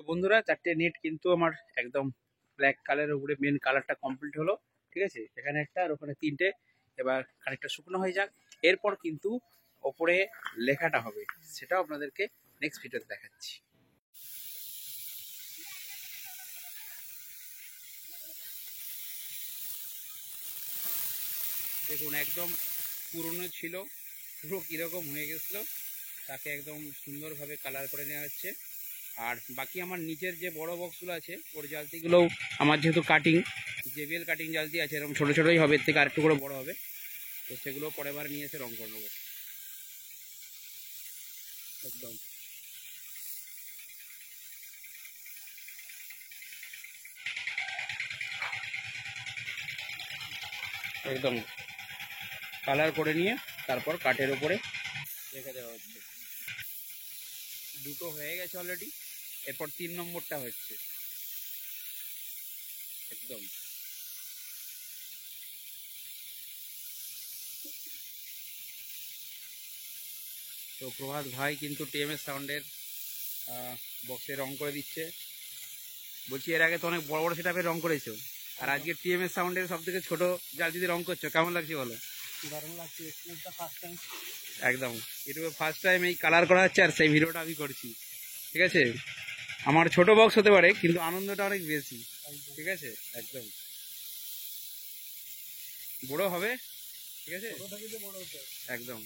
বন্ধুরা, চারটে নেট কিন্তু আমার একদম ব্ল্যাক কালারের উপরে মেন কালারটা কমপ্লিট হলো। ঠিক আছে, এখানে একটা আর ওখানে তিনটে। এবার খানিকটা শুকনো হয়ে যাক, এরপর কিন্তু ওপরে লেখাটা হবে, সেটাও আপনাদেরকে নেক্সট ভিডিওতে দেখাচ্ছি। দেখুন, একদম পুরনো ছিল, পুরো কীরকম হয়ে গেছিলো, তাকে একদম সুন্দরভাবে কালার করে নেওয়া হচ্ছে। আর বাকি আমার নিচের যে বড় বক্সগুলো আছে, ওর জালতিগুলোও আমার যেহেতু কাটিং, জেবিএল কাটিং জালতি আছে, এরকম ছোটো ছোটোই হবে, এর থেকে আরেকটু করে বড় হবে। তো সেগুলো পরের বার নিয়ে এসে রং করে নেবো একদম। একদম কালার করে নিয়ে তারপর কাঠের ওপরে রেখে দেওয়া হচ্ছে। দুটো হয়ে গেছে অলরেডি, এরপর 3 নম্বরটা হচ্ছে একদম। তো প্রভাত ভাই কিন্তু টিএমএস সাউন্ডের বক্সে রং করে দিচ্ছে। বলছি, এর আগে তো অনেক বড় বড় সেটআপে রং করেছো, আর আজকে টিএমএস সাউন্ডের সব থেকে ছোট জাল যদি রং করছো, কেমন লাগছে বলো? দারুণ লাগছে, ফার্স্ট টাইম। একদম, ইউটিউবে ফার্স্ট টাইম এই কালার করা হচ্ছে, আর সেই ভিডিওটা আমি করছি। ঠিক আছে, আমার ছোট বক্স হতে পারে কিন্তু আনন্দটা অনেক বেশি। ঠিক আছে, একদম বড় হবে। ঠিক আছে, একদম।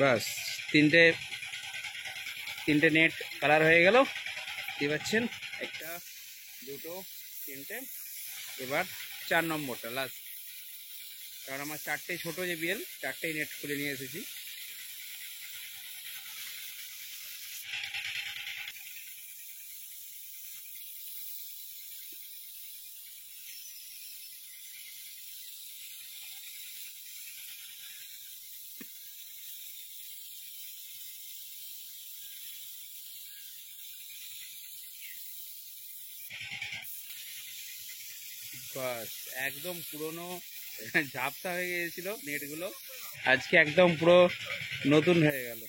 বাস, তিনটে তিনটে নেট কালার হয়ে গেল, দেখতে পাচ্ছেন, একটা, দুটো, তিনটে। এবার 4 নম্বরটা লাস্ট, কারণ আমার চারটে ছোট যে বিএল, চারটেই নেট খুলে নিয়ে এসেছি। বাস, একদম পুরনো ঝাপসা হয়ে গিয়েছিল নেটগুলো, আজকে একদম পুরো নতুন হয়ে গেল।